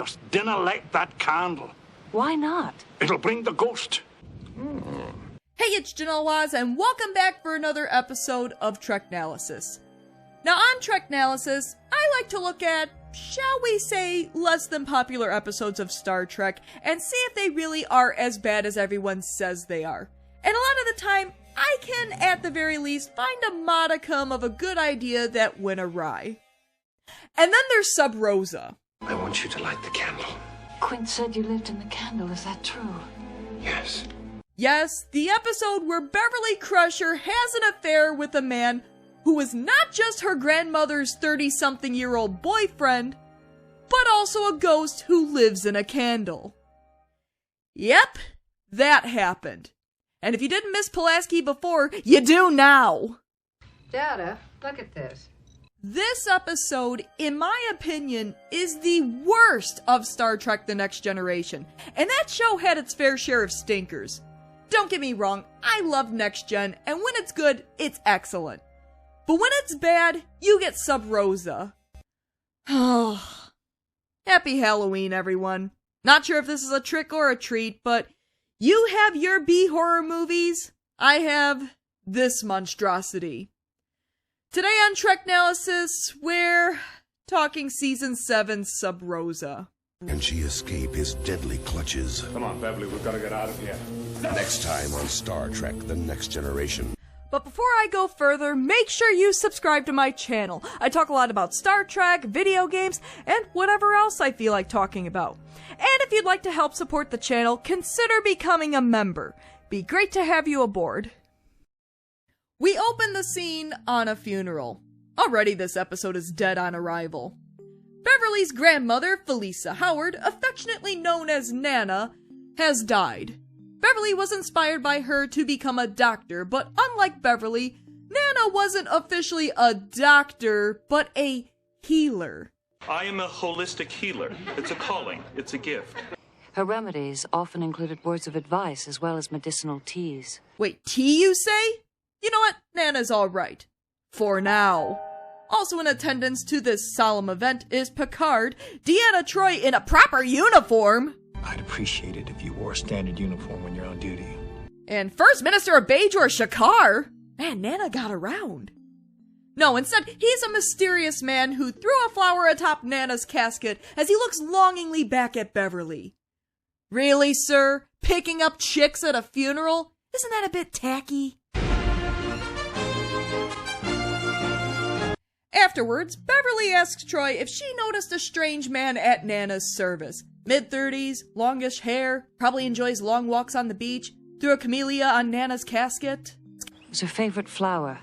Just dinna light that candle. Why not? It'll bring the ghost. Hey, it's Janelle Waz, and welcome back for another episode of Treknalysis. Now, on Treknalysis, I like to look at, shall we say, less than popular episodes of Star Trek, and see if they really are as bad as everyone says they are. And a lot of the time, I can, at the very least, find a modicum of a good idea that went awry. And then there's Sub Rosa. I want you to light the candle. Quint said you lived in the candle, is that true? Yes. Yes, the episode where Beverly Crusher has an affair with a man who is not just her grandmother's 30-something-year-old boyfriend, but also a ghost who lives in a candle. Yep, that happened. And if you didn't miss Pulaski before, you do now. Dada, look at this. This episode, in my opinion, is the worst of Star Trek The Next Generation, and that show had its fair share of stinkers. Don't get me wrong, I love Next Gen, and when it's good, it's excellent. But when it's bad, you get Sub Rosa. Oh. Happy Halloween, everyone. Not sure if this is a trick or a treat, but you have your B-horror movies, I have this monstrosity. Today on Treknalysis, we're talking Season 7 Sub Rosa. Can she escape his deadly clutches? Come on, Beverly, we've got to get out of here. Next time on Star Trek The Next Generation. But before I go further, make sure you subscribe to my channel. I talk a lot about Star Trek, video games, and whatever else I feel like talking about. And if you'd like to help support the channel, consider becoming a member. Be great to have you aboard. We open the scene on a funeral. Already this episode is dead on arrival. Beverly's grandmother, Felisa Howard, affectionately known as Nana, has died. Beverly was inspired by her to become a doctor, but unlike Beverly, Nana wasn't officially a doctor, but a healer. I am a holistic healer. It's a calling. It's a gift. Her remedies often included words of advice as well as medicinal teas. Wait, tea you say? You know what? Nana's alright. For now. Also in attendance to this solemn event is Picard, Deanna Troi in a proper uniform. I'd appreciate it if you wore a standard uniform when you're on duty. And First Minister of Bajor Shakar. Man, Nana got around. No, instead, he's a mysterious man who threw a flower atop Nana's casket as he looks longingly back at Beverly. Really, sir? Picking up chicks at a funeral? Isn't that a bit tacky? Afterwards, Beverly asks Troi if she noticed a strange man at Nana's service. Mid-30s, longish hair, probably enjoys long walks on the beach, threw a camellia on Nana's casket. It was her favorite flower.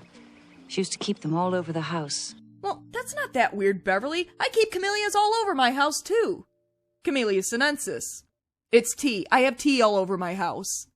She used to keep them all over the house. Well, that's not that weird, Beverly. I keep camellias all over my house, too. Camellia sinensis. It's tea. I have tea all over my house.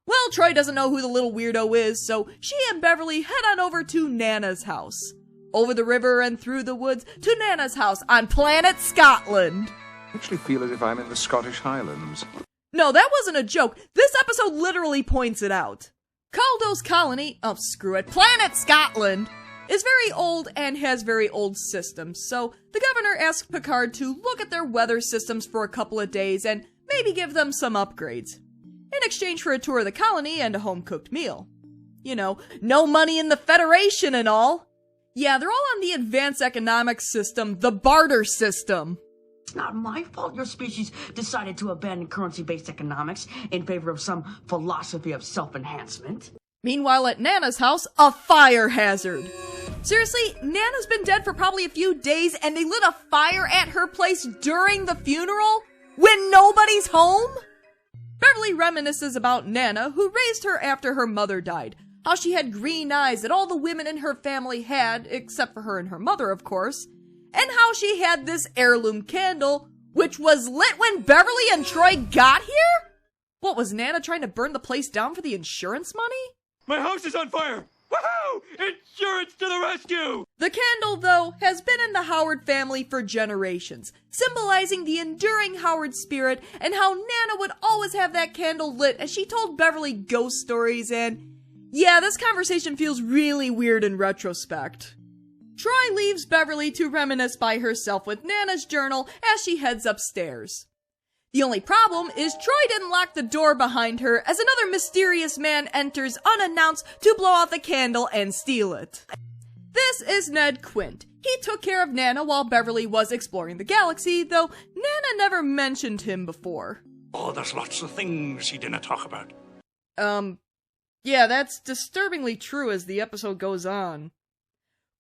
Well, Troi doesn't know who the little weirdo is, so she and Beverly head on over to Nana's house. Over the river and through the woods to Nana's house on planet Scotland. I actually feel as if I'm in the Scottish Highlands. No, that wasn't a joke. This episode literally points it out. Caldo's colony, oh screw it, planet Scotland, is very old and has very old systems, so the governor asked Picard to look at their weather systems for a couple of days and maybe give them some upgrades. In exchange for a tour of the colony and a home-cooked meal. You know, no money in the Federation and all. Yeah, they're all on the advanced economics system, the barter system. It's not my fault your species decided to abandon currency-based economics in favor of some philosophy of self-enhancement. Meanwhile, at Nana's house, a fire hazard. Seriously, Nana's been dead for probably a few days and they lit a fire at her place during the funeral? When nobody's home? Beverly reminisces about Nana, who raised her after her mother died. How she had green eyes that all the women in her family had, except for her and her mother, of course. And how she had this heirloom candle, which was lit when Beverly and Troi got here? What, was Nana trying to burn the place down for the insurance money? My house is on fire! Woohoo! Insurance to the rescue! The candle, though, has been in the Howard family for generations, symbolizing the enduring Howard spirit and how Nana would always have that candle lit as she told Beverly ghost stories and... yeah, this conversation feels really weird in retrospect. Troy leaves Beverly to reminisce by herself with Nana's journal as she heads upstairs. The only problem is Troy didn't lock the door behind her as another mysterious man enters unannounced to blow out the candle and steal it. This is Ned Quint. He took care of Nana while Beverly was exploring the galaxy, though Nana never mentioned him before. Oh, there's lots of things he didn't talk about. Yeah, that's disturbingly true as the episode goes on.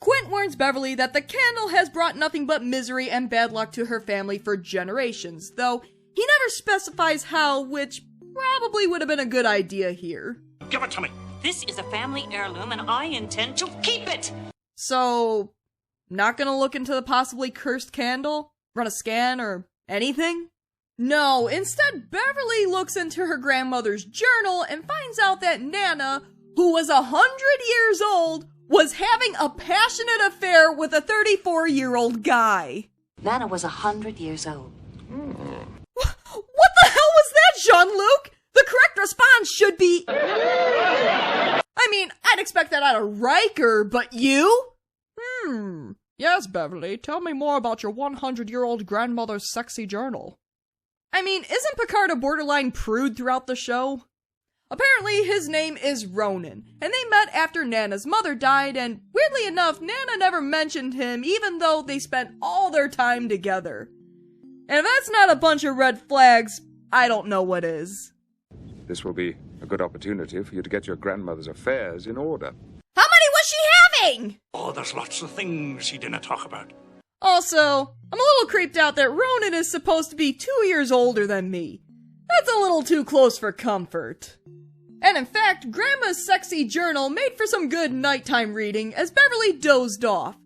Quint warns Beverly that the candle has brought nothing but misery and bad luck to her family for generations, though he never specifies how, which probably would have been a good idea here. Give it to me. This is a family heirloom and I intend to keep it! So, not gonna look into the possibly cursed candle? Run a scan or anything? No, instead Beverly looks into her grandmother's journal and finds out that Nana, who was 100 years old, was having a passionate affair with a 34-year-old guy. Nana was 100 years old. What the hell was that, Jean-Luc? The correct response should be... I mean, I'd expect that out of Riker, but you? Yes, Beverly, tell me more about your 100-year-old grandmother's sexy journal. I mean, isn't Picard a borderline prude throughout the show? Apparently, his name is Ronin, and they met after Nana's mother died, and weirdly enough, Nana never mentioned him even though they spent all their time together. And if that's not a bunch of red flags, I don't know what is. This will be a good opportunity for you to get your grandmother's affairs in order. How many was she having? Oh, there's lots of things he didn't talk about. Also, I'm a little creeped out that Ronin is supposed to be 2 years older than me. That's a little too close for comfort. And in fact, Grandma's sexy journal made for some good nighttime reading as Beverly dozed off.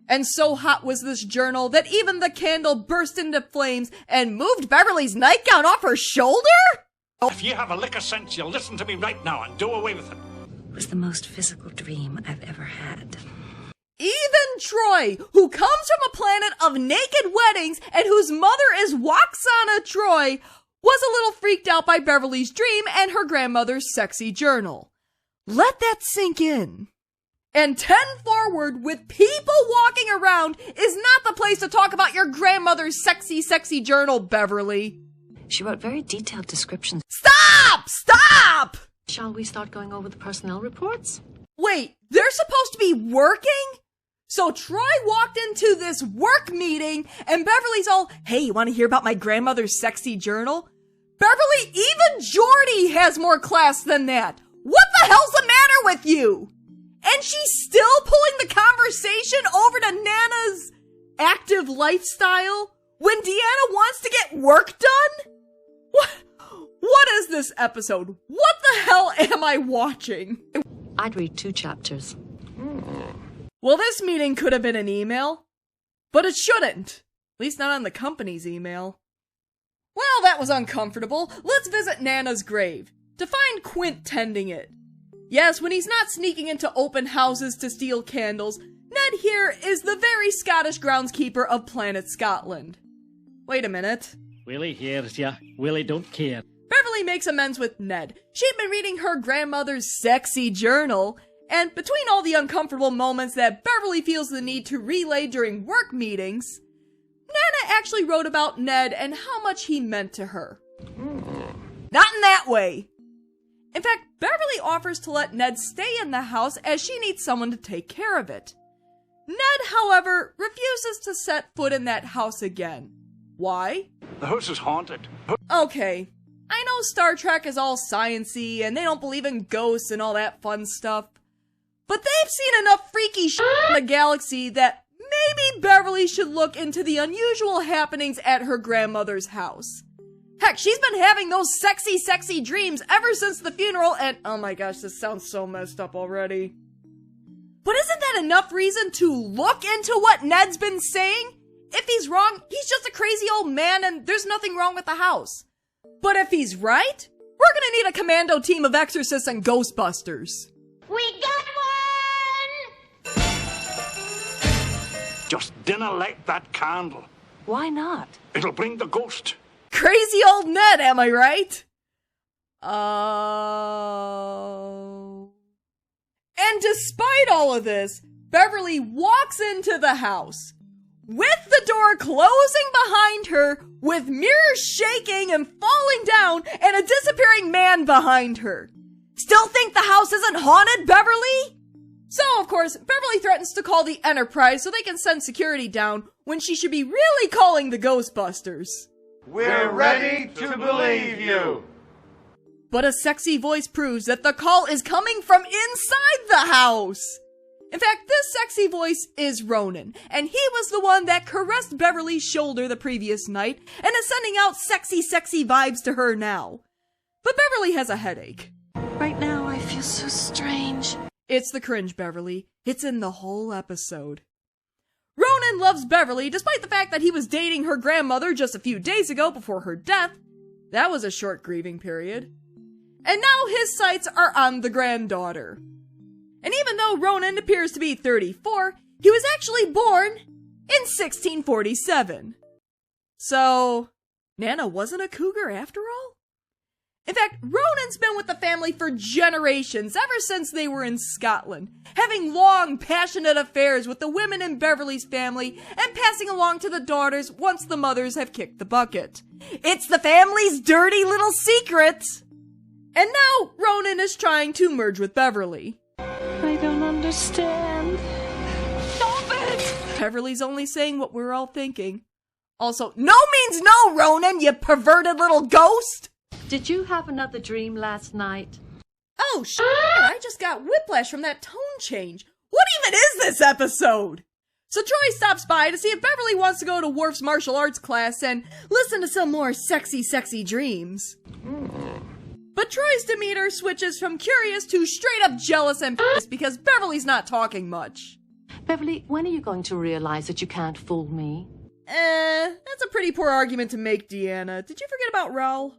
And so hot was this journal that even the candle burst into flames and moved Beverly's nightgown off her shoulder? If you have a lick of sense, you'll listen to me right now and do away with it. It was the most physical dream I've ever had. Even Troy, who comes from a planet of naked weddings and whose mother is Waxana Troy, was a little freaked out by Beverly's dream and her grandmother's sexy journal. Let that sink in. And 10 forward, with people walking around, is not the place to talk about your grandmother's sexy journal, Beverly. She wrote very detailed descriptions. Stop! Stop! Shall we start going over the personnel reports? Wait, they're supposed to be working? So Troy walked into this work meeting, and Beverly's all, hey, you want to hear about my grandmother's sexy journal? Beverly, even Geordi has more class than that. What the hell's the matter with you? And she's still pulling the conversation over to Nana's active lifestyle when Deanna wants to get work done? What is this episode? What the hell am I watching? I'd read 2 chapters. Well, this meeting could have been an email, but it shouldn't. At least not on the company's email. Well, that was uncomfortable. Let's visit Nana's grave to find Quint tending it. Yes, when he's not sneaking into open houses to steal candles, Ned here is the very Scottish groundskeeper of planet Scotland. Wait a minute. Willie hears ya. Willie don't care. Beverly makes amends with Ned. She'd been reading her grandmother's sexy journal, and between all the uncomfortable moments that Beverly feels the need to relay during work meetings, Nana actually wrote about Ned and how much he meant to her. Not in that way. In fact, Beverly offers to let Ned stay in the house as she needs someone to take care of it. Ned, however, refuses to set foot in that house again. Why? The house is haunted. Okay, I know Star Trek is all science-y and they don't believe in ghosts and all that fun stuff, but they've seen enough freaky shit in the galaxy that maybe Beverly should look into the unusual happenings at her grandmother's house. Heck, she's been having those sexy dreams ever since the funeral, and oh my gosh, this sounds so messed up already. But isn't that enough reason to look into what Ned's been saying? If he's wrong, he's just a crazy old man and there's nothing wrong with the house. But if he's right, we're gonna need a commando team of exorcists and ghostbusters. We got one! Just dinna light that candle. Why not? It'll bring the ghost. Crazy old Ned, am I right? Oh. And despite all of this, Beverly walks into the house, with the door closing behind her, with mirrors shaking and falling down, and a disappearing man behind her. Still think the house isn't haunted, Beverly? So, of course, Beverly threatens to call the Enterprise so they can send security down, when she should be really calling the Ghostbusters. We're ready to believe you. But a sexy voice proves that the call is coming from inside the house. In fact, this sexy voice is Ronin, and he was the one that caressed Beverly's shoulder the previous night and is sending out sexy vibes to her now. But Beverly has a headache. Right now, I feel so strange. It's the cringe, Beverly. It's in the whole episode. Ronin loves Beverly despite the fact that he was dating her grandmother just a few days ago before her death. That was a short grieving period. And now his sights are on the granddaughter. And even though Ronin appears to be 34, he was actually born in 1647. So, Nana wasn't a cougar after all? In fact, Ronin's been with the family for generations, ever since they were in Scotland, having long, passionate affairs with the women in Beverly's family and passing along to the daughters once the mothers have kicked the bucket. It's the family's dirty little secret! And now, Ronin is trying to merge with Beverly. I don't understand. Stop it! Beverly's only saying what we're all thinking. Also, no means no, Ronin, you perverted little ghost! Did you have another dream last night? Oh, shit, I just got whiplash from that tone change. What even is this episode? So Troy stops by to see if Beverly wants to go to Worf's martial arts class and listen to some more sexy dreams. But Troy's demeanor switches from curious to straight up jealous and pissed because Beverly's not talking much. Beverly, when are you going to realize that you can't fool me? That's a pretty poor argument to make, Deanna. Did you forget about Raul?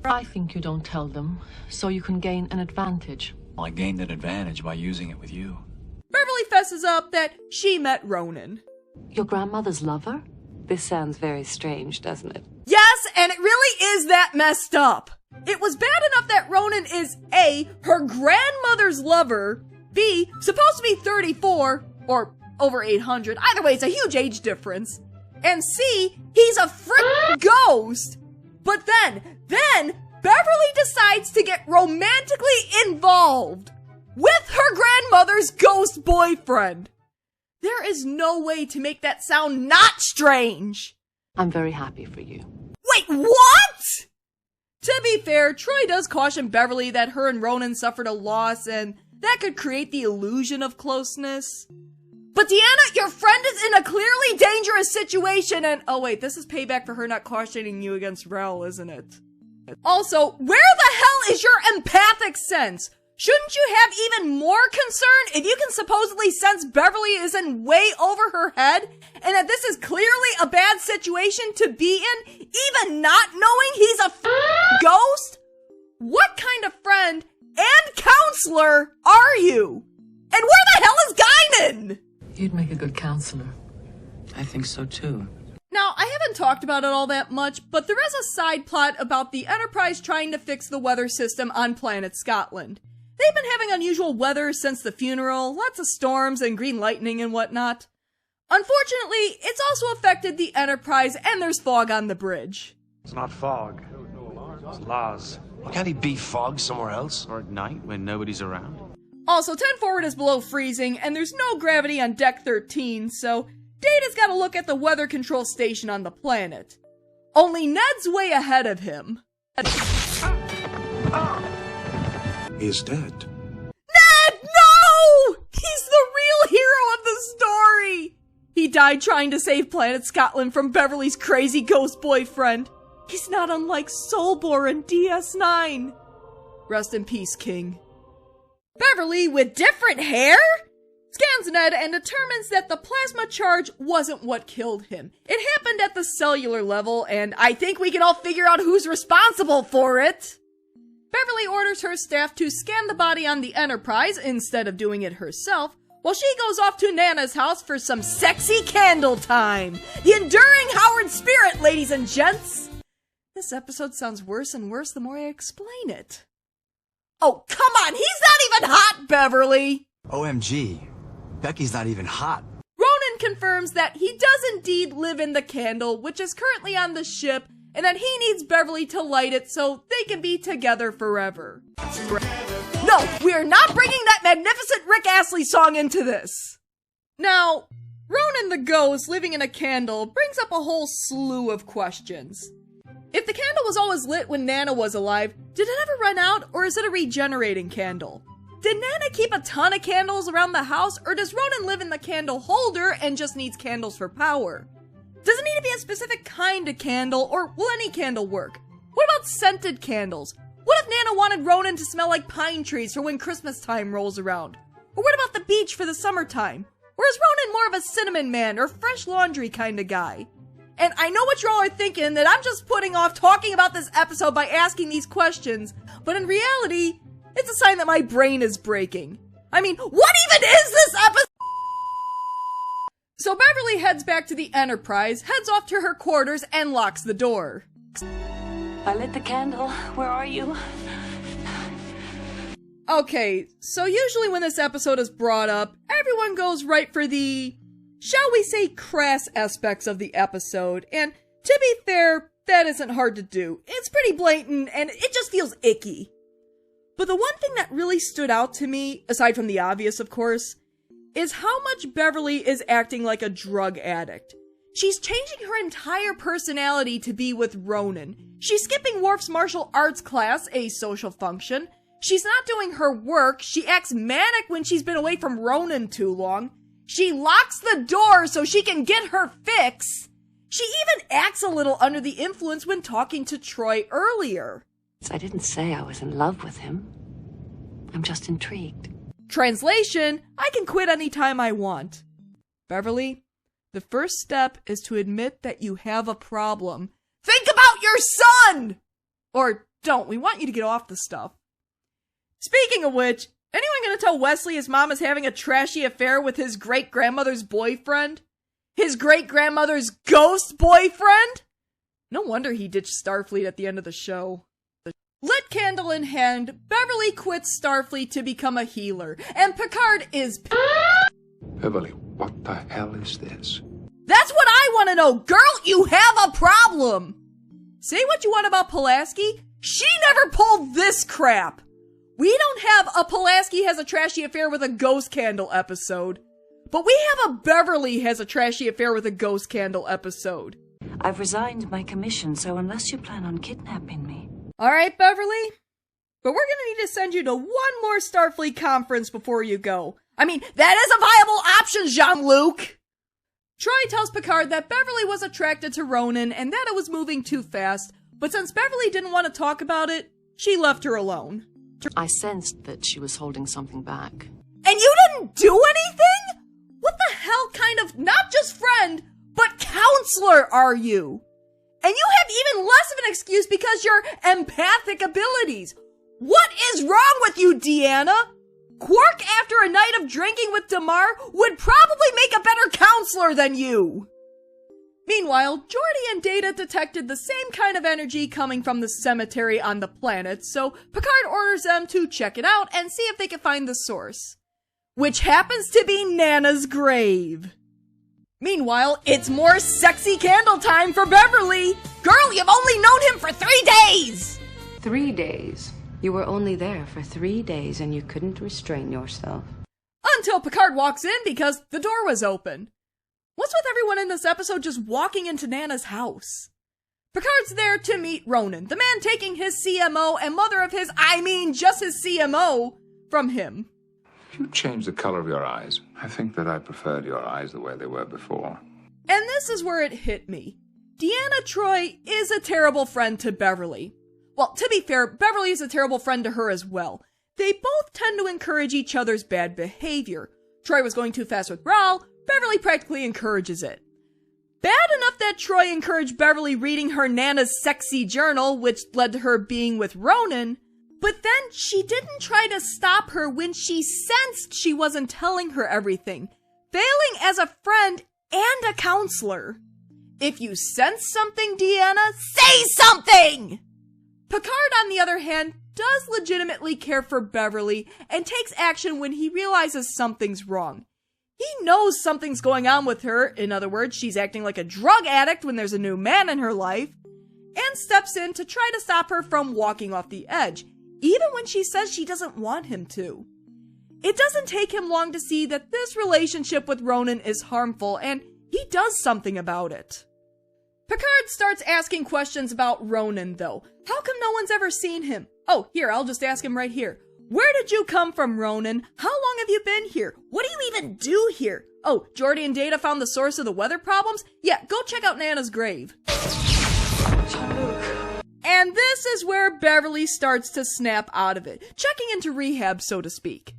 I think you don't tell them, so you can gain an advantage. Well, I gained an advantage by using it with you. Beverly fesses up that she met Ronin. Your grandmother's lover? This sounds very strange, doesn't it? Yes, and it really is that messed up. It was bad enough that Ronin is A, her grandmother's lover, B, supposed to be 34, or over 800, either way it's a huge age difference, and C, he's a freaking ghost. But then Beverly decides to get romantically involved with her grandmother's ghost boyfriend. There is no way to make that sound not strange. I'm very happy for you. Wait, what? To be fair, Troy does caution Beverly that her and Ronin suffered a loss and that could create the illusion of closeness. But Deanna, your friend is in a clearly dangerous situation and— oh wait, this is payback for her not cautioning you against Rel, isn't it? Also, where the hell is your empathic sense? Shouldn't you have even more concern if you can supposedly sense Beverly is in way over her head and that this is clearly a bad situation to be in, even not knowing he's a ghost? What kind of friend and counselor are you? And where the hell is Guinan? You'd make a good counselor. I think so too. Now, I haven't talked about it all that much, but there is a side plot about the Enterprise trying to fix the weather system on planet Scotland. They've been having unusual weather since the funeral, lots of storms and green lightning and whatnot. Unfortunately, it's also affected the Enterprise and there's fog on the bridge. It's not fog. It's Laz. Well, can't he be fog somewhere else? Or at night when nobody's around? Also, 10 forward is below freezing and there's no gravity on Deck 13, so Data's gotta look at the weather control station on the planet. Only Ned's way ahead of him. He's dead. Ned, no! He's the real hero of the story! He died trying to save Planet Scotland from Beverly's crazy ghost boyfriend. He's not unlike Solbor in DS9. Rest in peace, King. Beverly, with different hair, scans Ned and determines that the plasma charge wasn't what killed him. It happened at the cellular level, and I think we can all figure out who's responsible for it. Beverly orders her staff to scan the body on the Enterprise instead of doing it herself, while she goes off to Nana's house for some sexy candle time. The enduring Howard spirit, ladies and gents. This episode sounds worse and worse the more I explain it. Oh, come on, he's not even hot, Beverly! OMG. Becky's not even hot. Ronin confirms that he does indeed live in the candle, which is currently on the ship, and that he needs Beverly to light it so they can be together forever. No, we are not bringing that magnificent Rick Astley song into this! Now, Ronin the ghost living in a candle brings up a whole slew of questions. If the candle was always lit when Nana was alive, did it ever run out, or is it a regenerating candle? Did Nana keep a ton of candles around the house, or does Ronin live in the candle holder and just needs candles for power? Does it need to be a specific kind of candle, or will any candle work? What about scented candles? What if Nana wanted Ronin to smell like pine trees for when Christmas time rolls around? Or what about the beach for the summertime? Or is Ronin more of a cinnamon man or fresh laundry kind of guy? And I know what y'all are thinking, that I'm just putting off talking about this episode by asking these questions, but in reality, it's a sign that my brain is breaking. I mean, what even is this episode? So Beverly heads back to the Enterprise, heads off to her quarters, and locks the door. I lit the candle. Where are you? Okay, so usually when this episode is brought up, everyone goes right for the, shall we say, crass aspects of the episode, and to be fair, that isn't hard to do. It's pretty blatant, and it just feels icky. But the one thing that really stood out to me, aside from the obvious of course, is how much Beverly is acting like a drug addict. She's changing her entire personality to be with Ronin. She's skipping Worf's martial arts class, a social function. She's not doing her work. She acts manic when she's been away from Ronin too long. She locks the door so she can get her fix. She even acts a little under the influence when talking to Troy earlier. I didn't say I was in love with him. I'm just intrigued. Translation, I can quit anytime I want. Beverly, the first step is to admit that you have a problem. Think about your son! Or don't, we want you to get off the stuff. Speaking of which, anyone gonna tell Wesley his mom is having a trashy affair with his great-grandmother's boyfriend? His great-grandmother's ghost boyfriend? No wonder he ditched Starfleet at the end of the show. Lit candle in hand, Beverly quits Starfleet to become a healer, and Picard is Beverly, what the hell is this? That's what I want to know! Girl, you have a problem! Say what you want about Pulaski, she never pulled this crap! We don't have a Pulaski has a trashy affair with a ghost candle episode. But we have a Beverly has a trashy affair with a ghost candle episode. I've resigned my commission, so unless you plan on kidnapping me... Alright, Beverly? But we're gonna need to send you to one more Starfleet conference before you go. I mean, that is a viable option, Jean-Luc! Troy tells Picard that Beverly was attracted to Ronin and that it was moving too fast, but since Beverly didn't want to talk about it, she left her alone. I sensed that she was holding something back. And you didn't do anything? What the hell kind of, not just friend, but counselor are you? And you have even less of an excuse because your empathic abilities. What is wrong with you, Deanna? Quark, after a night of drinking with Damar, would probably make a better counselor than you. Meanwhile, Geordi and Data detected the same kind of energy coming from the cemetery on the planet, so Picard orders them to check it out and see if they can find the source. Which happens to be Nana's grave. Meanwhile, it's more sexy candle time for Beverly! Girl, you've only known him for 3 days! 3 days? You were only there for 3 days and you couldn't restrain yourself. Until Picard walks in because the door was open. What's with everyone in this episode just walking into Nana's house? Picard's there to meet Ronin, the man taking his CMO and mother of his, I mean just his CMO, from him. You changed the color of your eyes. I think that I preferred your eyes the way they were before. And this is where it hit me. Deanna Troi is a terrible friend to Beverly. Well, to be fair, Beverly is a terrible friend to her as well. They both tend to encourage each other's bad behavior. Troi was going too fast with Raul, Beverly practically encourages it. Bad enough that Troi encouraged Beverly reading her Nana's sexy journal, which led to her being with Ronin, but then she didn't try to stop her when she sensed she wasn't telling her everything, failing as a friend and a counselor. If you sense something, Deanna, say something! Picard, on the other hand, does legitimately care for Beverly and takes action when he realizes something's wrong. He knows something's going on with her, in other words, she's acting like a drug addict when there's a new man in her life, and steps in to try to stop her from walking off the edge, even when she says she doesn't want him to. It doesn't take him long to see that this relationship with Ronin is harmful, and he does something about it. Picard starts asking questions about Ronin, though. How come no one's ever seen him? Oh, here, I'll just ask him right here. Where did you come from, Ronin? How long have you been here? What do you even do here? Oh, Geordi and Data found the source of the weather problems? Yeah, go check out Nana's grave. And this is where Beverly starts to snap out of it, checking into rehab, so to speak.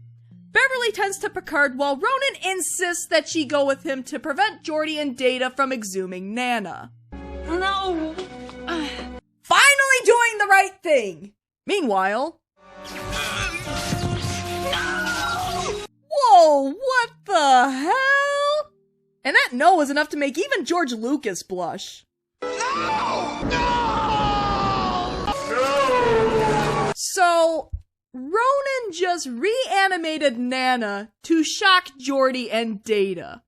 Beverly tends to Picard while Ronin insists that she go with him to prevent Geordi and Data from exhuming Nana. No! Finally doing the right thing! Meanwhile... Whoa, what the hell? And that no is enough to make even George Lucas blush. No! So, Ronin just reanimated Nana to shock Geordi and Data.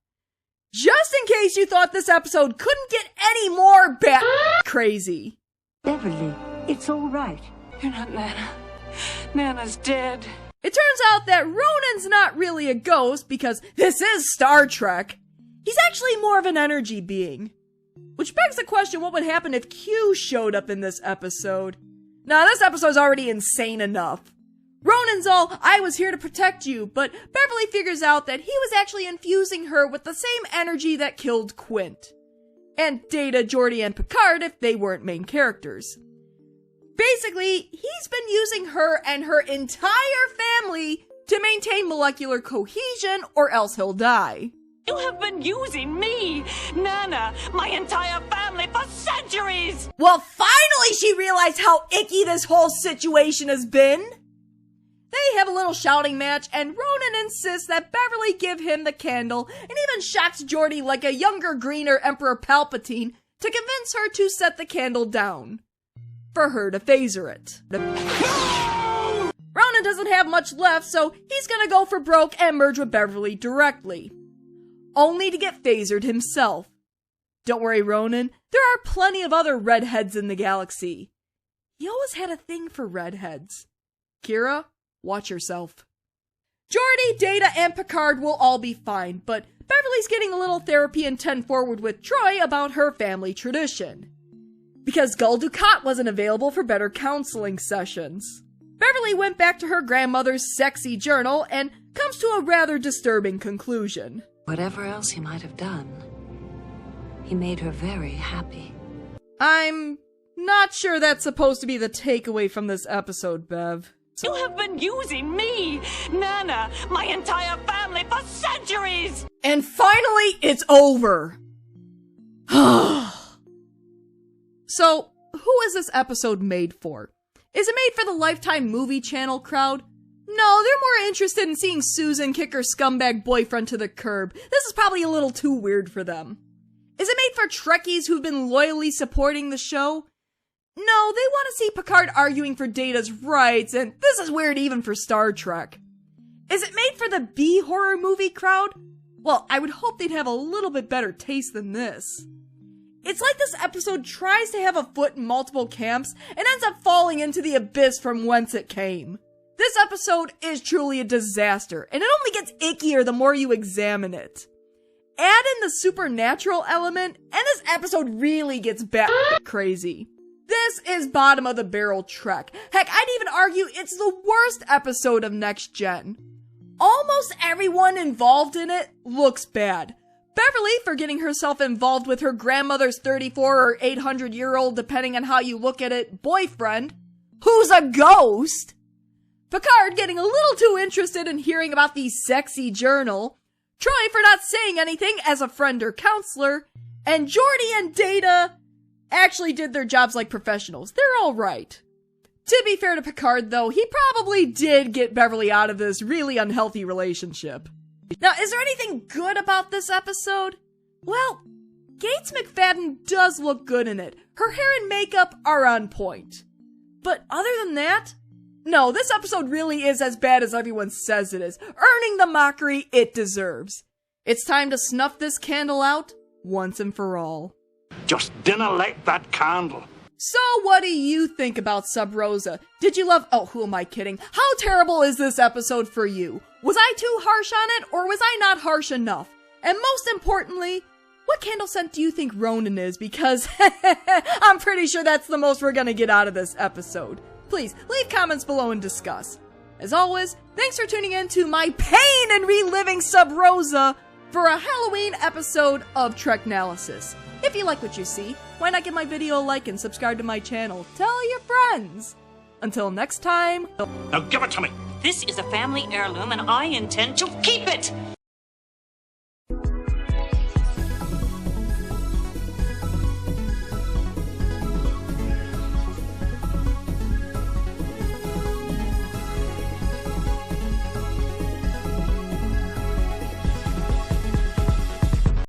Just in case you thought this episode couldn't get any more crazy. Beverly, it's all right. You're not Nana. Nana's dead. It turns out that Ronin's not really a ghost because this is Star Trek. He's actually more of an energy being. Which begs the question, what would happen if Q showed up in this episode? Now, this episode's already insane enough. Ronin's all, I was here to protect you, but Beverly figures out that he was actually infusing her with the same energy that killed Quint. And Data, Geordi, and Picard if they weren't main characters. Basically, he's been using her and her entire family to maintain molecular cohesion, or else he'll die. You have been using me, Nana, my entire family for centuries! Well, finally she realized how icky this whole situation has been! They have a little shouting match, and Ronin insists that Beverly give him the candle, and even shocks Geordi like a younger, greener Emperor Palpatine to convince her to set the candle down. For her to phaser it. Ronin doesn't have much left, so he's gonna go for broke and merge with Beverly directly. Only to get phasered himself. Don't worry, Ronin, there are plenty of other redheads in the galaxy. He always had a thing for redheads. Kira, watch yourself. Geordi, Data, and Picard will all be fine, but Beverly's getting a little therapy and 10 forward with Troy about her family tradition. Because Gul Dukat wasn't available for better counseling sessions. Beverly went back to her grandmother's sexy journal and comes to a rather disturbing conclusion. Whatever else he might have done, he made her very happy. I'm not sure that's supposed to be the takeaway from this episode, Bev. You have been using me, Nana, my entire family for centuries! And finally, it's over! So, who is this episode made for? Is it made for the Lifetime movie channel crowd? No, they're more interested in seeing Susan kick her scumbag boyfriend to the curb. This is probably a little too weird for them. Is it made for Trekkies who've been loyally supporting the show? No, they want to see Picard arguing for Data's rights, and this is weird even for Star Trek. Is it made for the B-horror movie crowd? Well, I would hope they'd have a little bit better taste than this. It's like this episode tries to have a foot in multiple camps and ends up falling into the abyss from whence it came. This episode is truly a disaster, and it only gets ickier the more you examine it. Add in the supernatural element, and this episode really gets crazy. This is bottom of the barrel Trek. Heck, I'd even argue it's the worst episode of Next Gen. Almost everyone involved in it looks bad. Beverly for getting herself involved with her grandmother's 34 or 800-year-old, depending on how you look at it, boyfriend, who's a ghost. Picard getting a little too interested in hearing about the sexy journal. Troy for not saying anything as a friend or counselor. And Geordi and Data actually did their jobs like professionals. They're alright. To be fair to Picard, though, he probably did get Beverly out of this really unhealthy relationship. Now, is there anything good about this episode? Well, Gates McFadden does look good in it. Her hair and makeup are on point. But other than that, no, this episode really is as bad as everyone says it is, earning the mockery it deserves. It's time to snuff this candle out once and for all. Just dinna light that candle. So what do you think about Sub Rosa? Did you love— oh, who am I kidding? How terrible is this episode for you? Was I too harsh on it, or was I not harsh enough? And most importantly, what candle scent do you think Ronin is? Because I'm pretty sure that's the most we're gonna get out of this episode. Please, leave comments below and discuss. As always, thanks for tuning in to my pain and reliving Sub Rosa for a Halloween episode of Treknalysis. If you like what you see, why not give my video a like and subscribe to my channel? Tell your friends! Until next time... Now give it to me! This is a family heirloom and I intend to keep it!